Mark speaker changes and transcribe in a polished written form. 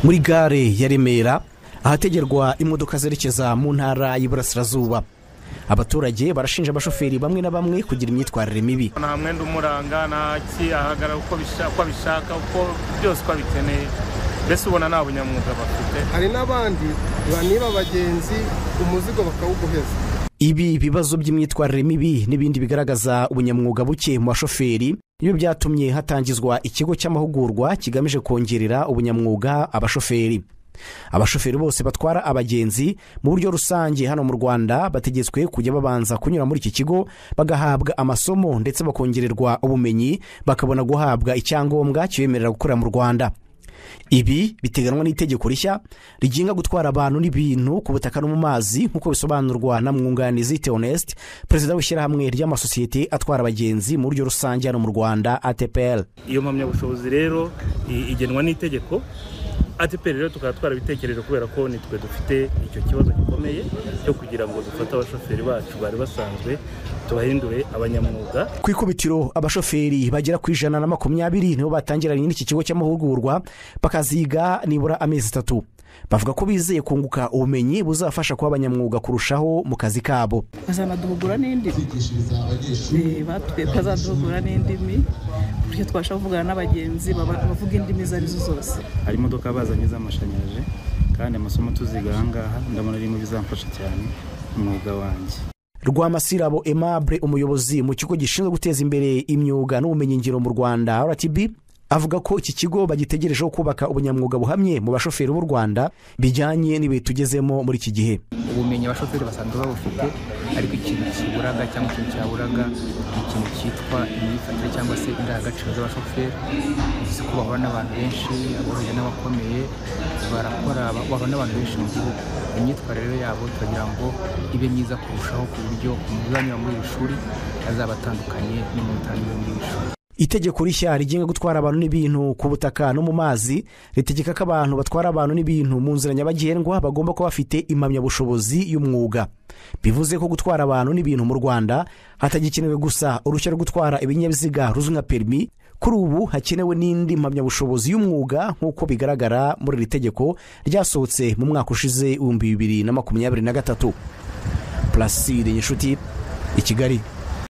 Speaker 1: muri gare ya Remera ahategerwa imodoka zerekeza mu ntara y'Iburasirazuba. Abaturage barashinja abashoferi bamwe na bamwe kugira imyitwarire mibi.
Speaker 2: Nta mwenda umuranga, nta ahagarara uko bishaka uko byose uko bikeneye. Bese ubona nta bunyamwuga bafite.
Speaker 3: Hari n'abandi baniba abagenzi umuzigo bakawuguheza.
Speaker 1: Ibi bibazo by'imyitwarire mibi n'ibindi bigaragaza ubunyamwuga buke mu bashoferi niyo byatumye hatangizwa ikigo cy'amahugurwa kigamije kongerera ubunyamwuga abashoferi. Abashoferi bose batwara abagenzi mu buryo rusange hano mu Rwanda bategetswe kujya babanza kunyura muri iki kigo bagahabwa amasomo ndetse bakongererwa ubumenyi bakabona guhabwa icyangombwa kibemerera gukora mu Rwanda. Ibi biteganwa n'itegeko rishya rigenga gutwara abantu n'ibintu ku butaka no mu mazi nk'uko bisobanurwa na Mwunganizi Theoneste, perezida w'ishyirahamwe ry'amasosiyete atwara abagenzi mu buryo rusange hano mu Rwanda ATPL.
Speaker 2: Iyo mpamyabushobozi rero igenwa n'itegeko. ATPL rero tukatwara ibitekerezo kubera ko nitwe dufite icyo kibazo gikomeye cyo kugira ngo dufate abashoferi bacu bari basanzwe tubahindure abanyamwuga.
Speaker 1: Ku ikubitiro abashoferi bagera ku 120 nibo batangiranye n'iki kigo cy'amahugurwa bakaziga nibura amezi 3. Bavuga ko bizeye kunguka ubumenyi buzafasha kuba abanyamwuga kurushaho mu kazi kabo.
Speaker 4: Bazanaduhugura n'indimi, bazaduhugura n'indimi buryo twashaka kuvugana n'abagenzi bavuga indimi zarizo zose.
Speaker 5: Hari imodoka bazanye z'amashanyarazi kandi amasomo tuziga ahangaha ndabona ari mu bizamfasha cyane umwuga wanjye.
Speaker 1: Rwamasirabo Aimable, umuyobozi mu kigo gishinzwe guteza imbere imyuga n'ubumenyi ngiro mu Rwanda RTB, avuga ko iki kigo bagitegerejeho kubaka ubunyamwuga buhamye mu bashoferi b'u Rwanda bijyanye n'ibihe tugezemo muri iki gihe.
Speaker 6: Ubumenyi abashoferi basanzwe babufite ariko ikintu kiburaga cyangwa ikintu cyaburaga ikintu cyitwa imyifatire cyangwa se indangagaciro z'abashoferi. Uzi ko bahura n'abantu benshi, aboroheje n'abakomeye, bahura n'abantu benshi mu gihugu. Imyitwarire yabo kugira ngo ibe myiza kurushaho ku buryo umuzanyura muri iri shuri azaba atandukanye n'umutanyura muri iri shuri.
Speaker 1: Itegeko rishya rigenga gutwara abantu n'ibintu ku butaka no mu mazi ritegeka ko abantu batwara abantu n'ibintu mu nzira nyabagendwa bagomba kuba bafite impamyabushobozi y'umwuga. Bivuze ko gutwara abantu n'ibintu mu Rwanda hatagikenewe gusa uruhushya rwo gutwara ibinyabiziga ruzwi nka permis. Kuri ubu hakenewe n'indi mpamyabushobozi y'umwuga nk'uko bigaragara muri iri tegeko ryasohotse mu mwaka ushize 2023. Placide Nyishuti, i Kigali.